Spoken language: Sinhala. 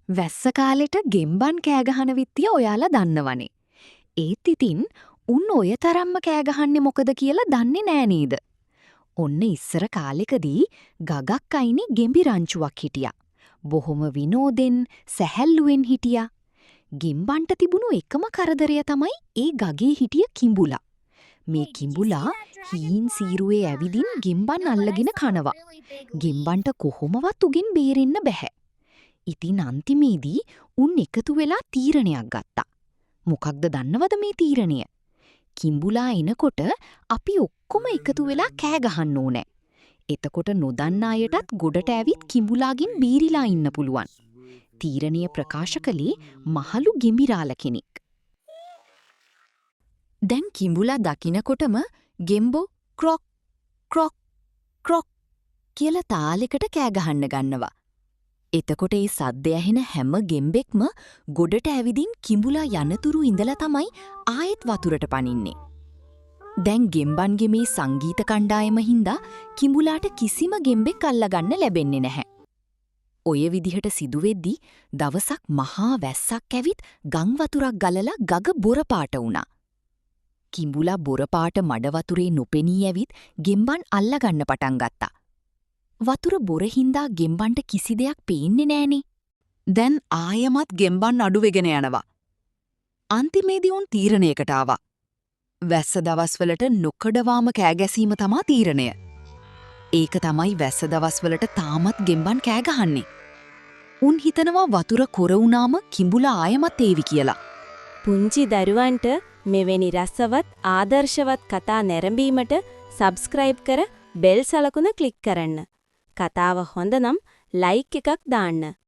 වැස්ස කාලෙට ගෙම්බන් කෑගහන විත්තිය ඔයාලා දන්නවනේ. ඒත් ඉතින් උන් ඔය තරම්ම කෑගහන්නේ මොකද කියලා දන්නේ නෑ නේද? ඔන්න ඉස්සර කාලෙකදී ගගක් අයිනේ ගෙම්බි රංචුවක් හිටියා. බොහොම විනෝදෙන් සැහැල්ලුවෙන් හිටියා. ගෙම්බන්ට තිබුණු එකම කරදරය තමයි ඒ ගගේ හිටිය කිඹුලා. මේ කිඹුලා හීන් සීරුවේ ඇවිදින් ගෙම්බන් අල්ලගෙන කනවා. ගෙම්බන්ට කොහොමවත් උගෙන් බේරෙන්න බැහැ. ඉතින් අන්තිමේදී උන් එකතු වෙලා තීරණයක් ගත්තා. මොකක්ද දන්නවද මේ තීරණය? කිඹුලා එනකොට අපි ඔක්කොම එකතු වෙලා කෑ ගහන්න ඕනේ. එතකොට නොදන්න අයටත් ගොඩට ඇවිත් කිඹුලාගෙන් බීරිලා ඉන්න පුළුවන්. තීරණය ප්‍රකාශ කළේ මහලු ගෙම්බිරාල කෙනෙක්. දැන් කිඹුලා දකිනකොටම ගෙම්බෝ ක්‍රොක් ක්‍රොක් ක්‍රොක් කියලා තාලෙකට කෑ ගහන්න ගන්නවා. එතකොට ඒ සද්ද ඇහෙන හැම ගෙම්බෙක්ම ගොඩට ඇවිදින් කිඹුලා යනතුරු ඉඳලා තමයි ආයෙත් වතුරට පනින්නේ. දැන් ගෙම්බන්ගේ මේ සංගීත කණ්ඩායම හින්දා කිඹුලාට කිසිම ගෙම්බෙක් අල්ලගන්න ලැබෙන්නේ නැහැ. ඔය විදිහට සිදුවෙද්දී දවසක් මහා වැස්සක් ඇවිත් ගම් වතුරක් ගලලා ගග බොර පාට වුණා. කිඹුලා බොර පාට මඩ වතුරේ නොපෙනී ඇවිත් ගෙම්බන් අල්ලගන්න පටන් ගත්තා. වතුර බොර හින්දා ගෙම්බන්ට කිසි දෙයක් පේන්නේ නෑනේ. දැන් ආයමත් ගෙම්බන් අඩුවෙගෙන යනවා. අන්තිමේදී උන් තීරණයකට ආවා. වැස්ස දවස්වලට නොකඩවාම කෑගැසීම තමා තීරණය. ඒක තමයි වැස්ස දවස්වලට තාමත් ගෙම්බන් කෑ ගහන්නේ. උන් හිතනවා වතුර කොර වුණාම කිඹුලා ආයමත් ඒවි කියලා. පුංචි දරුවන්ට මෙවැනි රසවත් ආදර්ශවත් කතා නැරඹීමට සබ්ස්ක්‍රයිබ් කර බෙල් සලකුණ ක්ලික් කරන්න. කතාව හොඳ නම් ලයික් එකක් දාන්න.